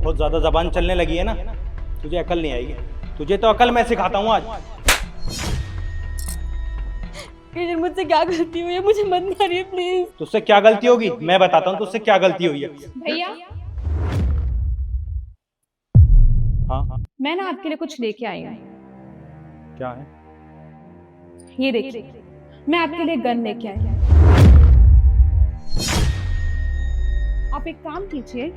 बहुत ज्यादा जबान चलने लगी है ना, तुझे अकल नहीं आएगी। तुझे तो अकल मैं सिखाता हूँ आज। केजर मुझसे क्या गलती हुई है, मुझे मत मारिए प्लीज। तुझसे क्या गलती होगी मैं बताता हूँ तुझसे क्या गलती हुई है। भैया हाँ हाँ, मैं ना आपके लिए कुछ लेके आई हूँ। क्या है? ये देखिए, मैं आपके लिए गन लेके आई हूँ। आप एक काम कीजिए,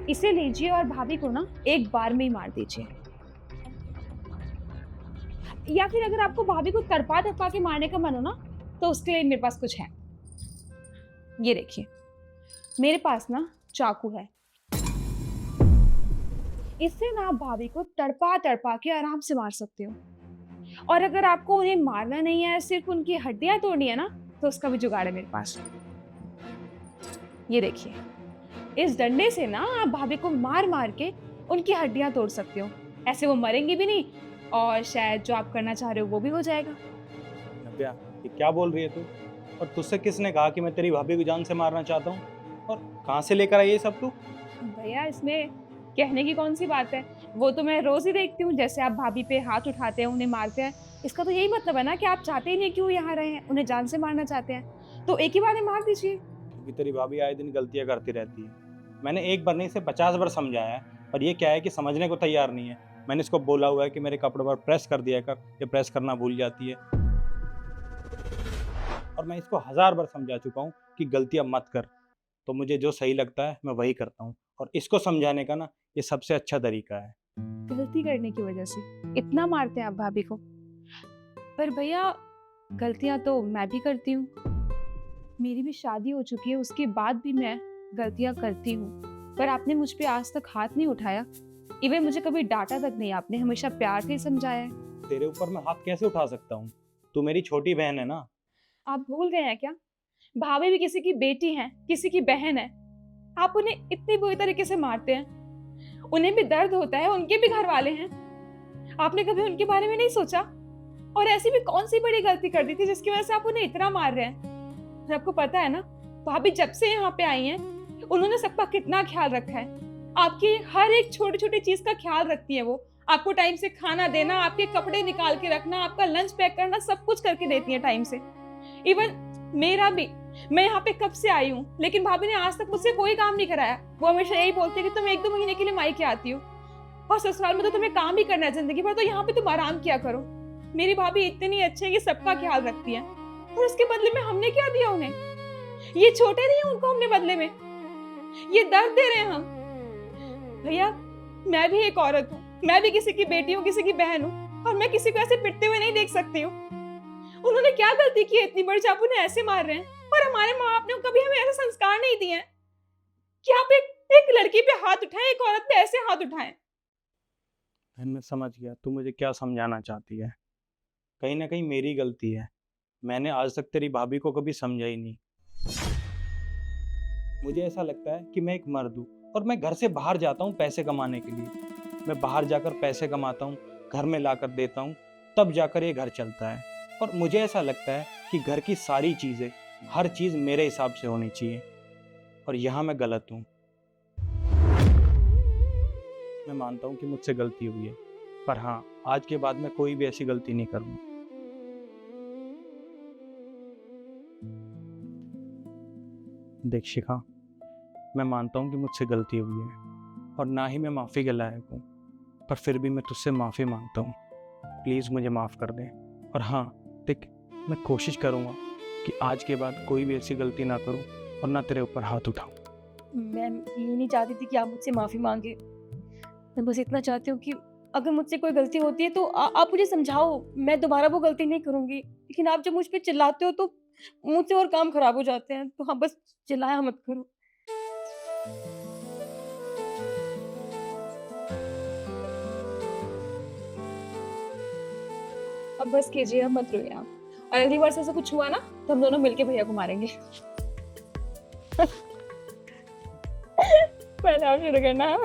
इसे लीजिए और भाभी को ना एक बार में ही मार दीजिए। या फिर अगर आपको भाभी को तड़पा तड़पा के मारने का मन हो ना, तो उसके लिए मेरे पास कुछ है। ये देखिए, मेरे पास ना चाकू है। इससे ना आप भाभी को तड़पा तड़पा के आराम से मार सकते हो। और अगर आपको उन्हें मारना नहीं है, सिर्फ उनकी हड्डियां तोड़नी है ना, तो उसका भी जुगाड़ है मेरे पास। ये देखिए, इस डंडे से ना आप भाभी को मार मार के उनकी हड्डियां तोड़ सकते हो। ऐसे वो मरेंगे भी नहीं और शायद जो आप करना चाह रहे हो वो भी हो जाएगा। नव्या, ये क्या बोल रही है तू? और तुझसे किसने कहा कि मैं तेरी भाभी को जान से मारना चाहता हूँ? और कहाँ से लेकर आई ये सब तू? भैया इसमें कहने की कौन सी बात है, वो तो मैं रोज ही देखती हूँ, जैसे आप भाभी पे हाथ उठाते हैं, उन्हें मारते हैं। इसका तो यही मतलब है ना कि आप चाहते ही नहीं कि वो यहाँ रहे, उन्हें जान से मारना चाहते हैं, तो एक ही बार में मार दीजिए। क्योंकि तेरी भाभी आए दिन गलतियां करती रहती है। मैंने एक बार नहीं, इसे 50 बार समझाया है, और ये क्या है कि समझने को तैयार नहीं है। मैंने इसको बोला हुआ है कि मेरे कपड़ों पर प्रेस कर दिया कर, ये प्रेस करना भूल जाती है। और मैं इसको 1000 बार समझा चुका हूँ कि गलतियां मत कर। तो मुझे जो सही लगता है मैं वही करता हूँ, और इसको समझाने का ना ये सबसे अच्छा तरीका है। गलती करने की वजह से इतना मारते हैं आप भाभी को? पर भैया गलतियां तो मैं भी करती हूँ, मेरी भी शादी हो चुकी है, उसके बाद भी मैं गलतियां करती हूँ। पर आपने मुझ पे आज तक हाथ नहीं उठाया, इवन मुझे कभी डांटा तक नहीं, आपने हमेशा प्यार से ही समझाया है। तेरे ऊपर मैं हाथ कैसे उठा सकता हूँ? तू मेरी छोटी बहन है ना। आप भूल गए हैं क्या? भाभी भी किसी की बेटी है, किसी की बहन है। आप उन्हें इतनी बुरी तरीके से मारते हैं, उन्हें भी दर्द होता है, उनके भी घर वाले हैं। आपने कभी उनके बारे में नहीं सोचा? और ऐसी भी कौन सी बड़ी गलती कर दी थी जिसकी वजह से आप उन्हें इतना मार रहे हैं? और आपको पता है ना, भाभी जब से यहाँ पे आई हैं, उन्होंने सबका कितना ख्याल रखा है। आपकी हर एक छोटी छोटी चीज का ख्याल रखती है वो। आपको टाइम से खाना देना, आपके कपड़े निकाल के रखना, आपका लंच पैक करना, सब कुछ करके देती है टाइम से। इवन मेरा भी, मैं यहाँ पे कब से आई हूँ, लेकिन भाभी ने आज तक मुझसे कोई काम नहीं कराया। वो हमेशा यही बोलती है कि तुम 1-2 महीने के लिए मायके आती हो, और ससुराल में तो तुम्हें काम ही करना है जिंदगी भर, तो यहाँ पे तुम आराम किया करो। मेरी भाभी इतनी अच्छी है कि सबका ख्याल रखती है, और उसके बदले में हमने क्या दिया उन्हें? ये छोटे नहीं है, उनको हमने बदले में ये दर्द दे रहे हैं हम। भैया मैं भी एक औरत हूँ, मैं भी किसी की बेटी हूँ, किसी की बहन हूँ, और मैं किसी को ऐसे पिटते हुए नहीं देख सकती हूँ। उन्होंने क्या गलती की है इतनी बड़ी जो आप उन्हें ऐसे मार रहे हैं? और हमारे माँ बाप ने कभी हमें ऐसे संस्कार नहीं दिए हैं कि आप एक लड़की पे हाथ उठाएं, एक औरत पे ऐसे हाथ उठाएं। बहन मैं समझ गया तू मुझे क्या समझाना चाहती है। कहीं ना कहीं मेरी गलती है, मैंने आज तक तेरी भाभी को कभी समझा ही नहीं। मुझे ऐसा लगता है कि मैं एक मर्द हूँ, और मैं घर से बाहर जाता हूँ पैसे कमाने के लिए। मैं बाहर जाकर पैसे कमाता हूँ, घर में लाकर देता हूँ, तब जाकर ये घर चलता है। और मुझे ऐसा लगता है कि घर की सारी चीज़ें, हर चीज़ मेरे हिसाब से होनी चाहिए, और यहाँ मैं गलत हूँ। मैं मानता हूँ कि मुझसे गलती हुई है, पर हाँ, आज के बाद मैं कोई भी ऐसी गलती नहीं करूँगा। देख शिखा, मैं मानता हूँ कि मुझसे गलती हुई है, और ना ही मैं माफ़ी के लायक हूँ, पर फिर भी मैं तुझसे माफ़ी मांगता हूँ। प्लीज़ मुझे माफ़ कर दे। और हाँ देख, मैं कोशिश करूँगा कि आज के बाद कोई भी ऐसी गलती ना करूँ, और ना तेरे ऊपर हाथ उठाऊँ। मैं ये नहीं चाहती थी कि आप मुझसे माफ़ी मांगे। मैं बस इतना चाहती हूँ कि अगर मुझसे कोई गलती होती है तो आप मुझे समझाओ, मैं दोबारा वो गलती नहीं करूँगी। लेकिन आप जब मुझ पे चिल्लाते हो तो मुझसे और काम खराब हो जाते हैं। तो हाँ, बस चिल्लाया मत करो। अब बस कीजिए, अब मत रोइए आप। और अगली बार से ऐसा कुछ हुआ ना, तो हम दोनों मिलके भैया को मारेंगे। पहले आप शुरू करना।